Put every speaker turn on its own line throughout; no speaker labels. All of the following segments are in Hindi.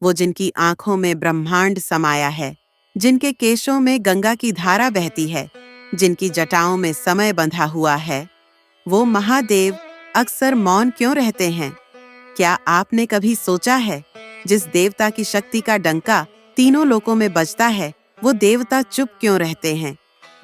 वो जिनकी आंखों में ब्रह्मांड समाया है, जिनके केशों में गंगा की धारा बहती है, जिनकी जटाओं में समय बंधा हुआ है, वो महादेव अक्सर मौन क्यों रहते हैं? क्या आपने कभी सोचा है, जिस देवता की शक्ति का डंका तीनों लोकों में बजता है, वो देवता चुप क्यों रहते हैं?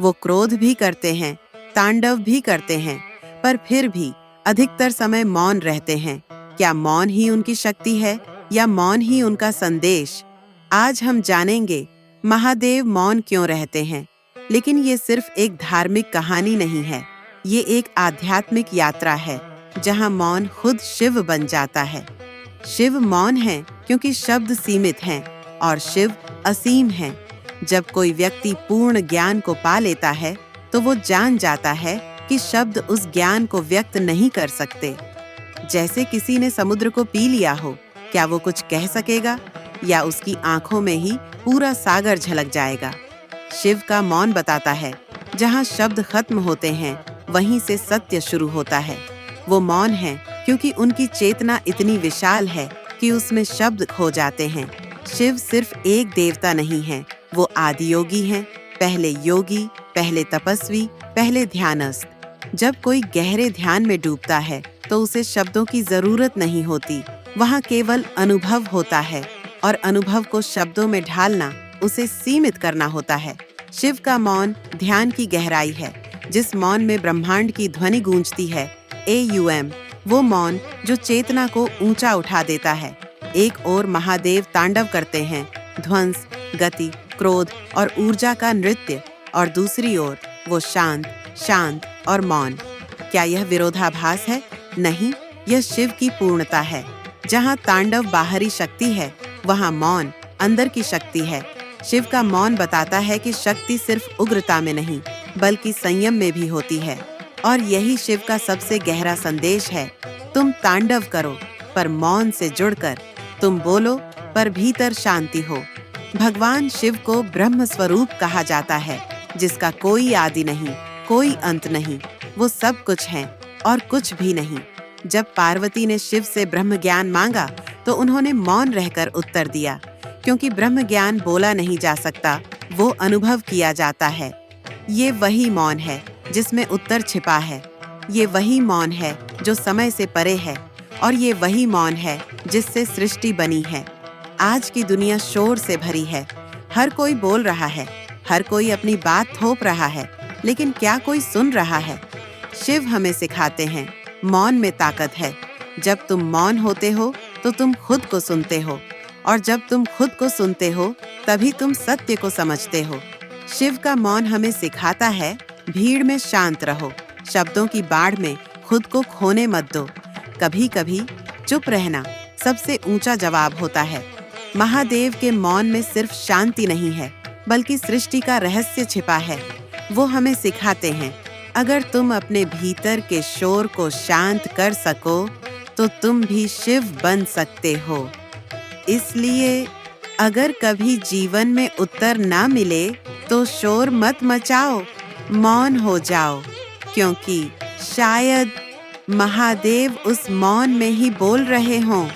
वो क्रोध भी करते हैं, तांडव भी करते हैं, पर फिर भी अधिकतर समय मौन रहते हैं। क्या मौन ही उनकी शक्ति है या मौन ही उनका संदेश? आज हम जानेंगे महादेव मौन क्यों रहते हैं। लेकिन ये सिर्फ एक धार्मिक कहानी नहीं है, ये एक आध्यात्मिक यात्रा है जहां मौन खुद शिव बन जाता है। शिव मौन है क्योंकि शब्द सीमित हैं और शिव असीम हैं। जब कोई व्यक्ति पूर्ण ज्ञान को पा लेता है तो वो जान जाता है कि शब्द उस ज्ञान को व्यक्त नहीं कर सकते। जैसे किसी ने समुद्र को पी लिया हो, क्या वो कुछ कह सकेगा या उसकी आंखों में ही पूरा सागर झलक जाएगा? शिव का मौन बताता है, जहां शब्द खत्म होते हैं वहीं से सत्य शुरू होता है। वो मौन है क्योंकि उनकी चेतना इतनी विशाल है कि उसमें शब्द खो जाते हैं। शिव सिर्फ एक देवता नहीं है, वो आदि योगी हैं, पहले योगी, पहले तपस्वी, पहले ध्यानस्थ। जब कोई गहरे ध्यान में डूबता है तो उसे शब्दों की जरूरत नहीं होती, वहाँ केवल अनुभव होता है और अनुभव को शब्दों में ढालना, उसे सीमित करना होता है। शिव का मौन ध्यान की गहराई है। जिस मौन में ब्रह्मांड की ध्वनि गूंजती है, AUM, वो मौन जो चेतना को ऊंचा उठा देता है। एक ओर महादेव तांडव करते हैं, ध्वंस, गति, क्रोध और ऊर्जा का नृत्य, और दूसरी ओर वो शांत, शांत और मौन। क्या यह विरोधाभास है? नहीं, यह शिव की पूर्णता है। जहाँ तांडव बाहरी शक्ति है, वहाँ मौन अंदर की शक्ति है। शिव का मौन बताता है कि शक्ति सिर्फ उग्रता में नहीं, बल्कि संयम में भी होती है। और यही शिव का सबसे गहरा संदेश है। तुम तांडव करो, पर मौन से जुड़कर। तुम बोलो, पर भीतर शांति हो। भगवान शिव को ब्रह्म स्वरूप कहा जाता है, जिसका कोई आदि नहीं, कोई अंत नहीं। वो सब कुछ है और कुछ भी नहीं। जब पार्वती ने शिव से ब्रह्म ज्ञान मांगा तो उन्होंने मौन रहकर उत्तर दिया, क्योंकि ब्रह्म ज्ञान बोला नहीं जा सकता, वो अनुभव किया जाता है। ये वही मौन है जिसमें उत्तर छिपा है। ये वही मौन है जो समय से परे है, और ये वही मौन है जिससे सृष्टि बनी है। आज की दुनिया शोर से भरी है, हर कोई बोल रहा है, हर कोई अपनी बात थोप रहा है, लेकिन क्या कोई सुन रहा है? शिव हमें सिखाते हैं, मौन में ताकत है। जब तुम मौन होते हो तो तुम खुद को सुनते हो, और जब तुम खुद को सुनते हो तभी तुम सत्य को समझते हो। शिव का मौन हमें सिखाता है, भीड़ में शांत रहो, शब्दों की बाढ़ में खुद को खोने मत दो। कभी कभी चुप रहना सबसे ऊंचा जवाब होता है। महादेव के मौन में सिर्फ शांति नहीं है, बल्कि सृष्टि का रहस्य छिपा है। वो हमें सिखाते हैं, अगर तुम अपने भीतर के शोर को शांत कर सको तो तुम भी शिव बन सकते हो। इसलिए अगर कभी जीवन में उत्तर ना मिले तो शोर मत मचाओ, मौन हो जाओ, क्योंकि शायद महादेव उस मौन में ही बोल रहे हों।